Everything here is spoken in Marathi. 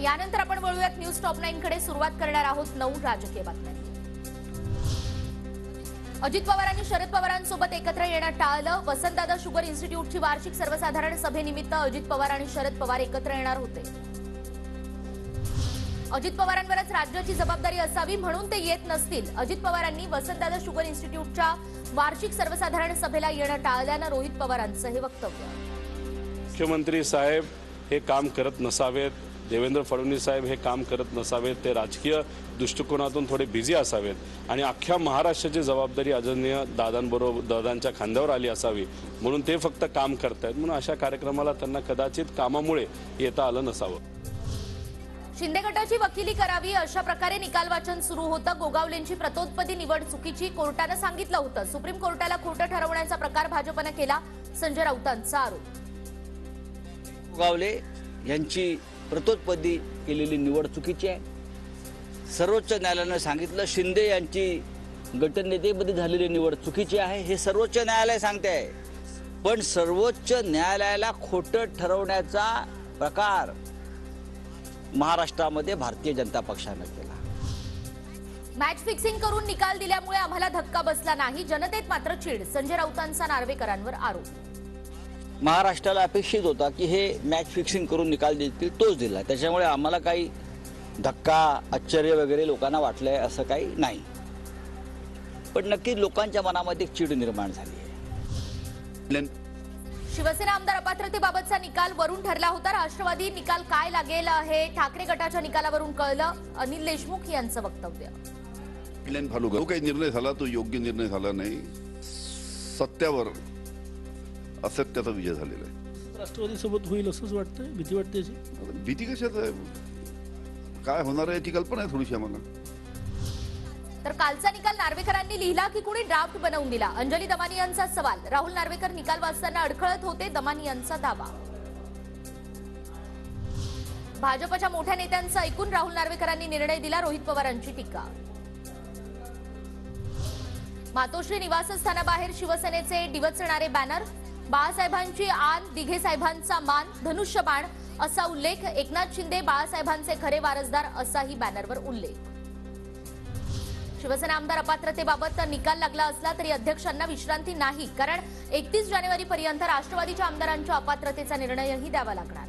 यानंतर आपण वळूयात न्यूज टॉप 9 कडे। सुरुवात करणार आहोत 9 राजकीय बातम्या। अजित पवारांनी शरद पवारांसोबत एकत्र येणं टाळलं। वसंतदादा शुगर इन्स्टिट्यूटची वार्षिक सर्वसाधारण सभेनिमित्त अजित पवार आणि शरद पवार एकत्र येणार होते। अजित पवारांवरच राज्याची जबाबदारी असावी म्हणून ते येत नसतील। अजित पवारांनी वसंतदादा शुगर इन्स्टिट्यूटच्या वार्षिक सर्वसाधारण सभेला येणं टाळल्यानं रोहित पवारांचं हे वक्तव्य। मुख्यमंत्री साहेब हे काम करत नसावेत, देवेंद्र फडणवीस साहेब हे काम करत नसावेत, ते राजकीय दृष्टिकोनातून थोडे बिझी असावेत आणि अख्ख्या महाराष्ट्राची जबाबदारी आदरणीय दादांच्या खांद्यावर आली असावी म्हणून ते फक्त काम करतायत। म्हणून अशा कार्यक्रमाला त्यांना कदाचित कामामुळे येता आलं नसावं। शिंदे गटाची वकिली करावी अशा प्रकारे निकाल वाचन सुरू होतं। गोगावलेंची प्रतोदपदी निवड चुकीची कोर्टानं सांगितलं होतं। सुप्रीम कोर्टाला खोटं ठरवण्याचा प्रकार भाजपनं केला, संजय राऊतांचा आरोप। गोगावले यांची प्रतोदपदी केलेली निवड चुकीची आहे। सर्वोच्च न्यायालयानं सांगितलं शिंदे यांची गटनेतेपदी झालेली निवड चुकीची आहे, हे सर्वोच्च न्यायालय सांगते आहे। पण सर्वोच्च न्यायालयाला खोटं ठरवण्याचा प्रकार महाराष्ट्रामध्ये भारतीय जनता पक्षाने केला। मॅच फिक्सिंग करून निकाल दिल्यामुळे आम्हाला धक्का बसला नाही, जनतेत मात्र चीड, संजय राऊतांचा नार्वेकरांवर आरोप। महाराष्ट्राला अपेक्षित होता की हे मॅच फिक्सिंग करून निकाल देतील, तोच दिला। त्याच्यामुळे आम्हाला काही धक्का आश्चर्य वगैरे लोकांना वाटलंय असं काही नाही, पण नक्की लोकांच्या मनामध्ये चीड निर्माण झाली आहे। शिवसेना आमदार अपात्रतेबाबतचा निकाल वरून ठरला होता। राष्ट्रवादी निकाल काय लागेल हे ठाकरे गटाच्या निकालावरून कळलं, अनिल देशमुख यांचं वक्तव्य। जो काही निर्णय झाला तो योग्य निर्णय झाला नाही, सत्यावर असत्याचा विजय झालेला आहे। राष्ट्रवादी सोबत होईल असंच वाटतंय, भीती वाटते याची। भीती कशात आहे, काय होणार आहे याची कल्पना आहे थोडीशी आम्हाला। तर कालचा निकाल नार्वेकरांनी लिहिला की कुणी ड्राफ्ट बनवून दिला, अंजली दमानी यांचा सवाल। राहुल नार्वेकर निकाल वाचताना अडखळत होते, दमानी यांचा दावा। भाजपच्या मोठ्या नेत्यांचं ऐकून राहुल नार्वेकरांनी निर्णय दिला, रोहित पवारांची टीका। मातोश्री निवासस्थानाबाहेर शिवसेनेचे डिवचणारे बॅनर, बाळासाहेबांची आन, दिघे साहेबांचा मान, धनुष्यबाण असा उल्लेख। एकनाथ शिंदे बाळासाहेबांचे खरे वारसदार असाही बॅनरवर उल्लेख। शिवसेना आमदार अपात्रतेबाबत निकाल लागला असला तरी अध्यक्षांना विश्रांती नाही, कारण 31 जानेवारीपर्यंत राष्ट्रवादीच्या आमदारांच्या अपात्रतेचा निर्णयही द्यावा लागणार।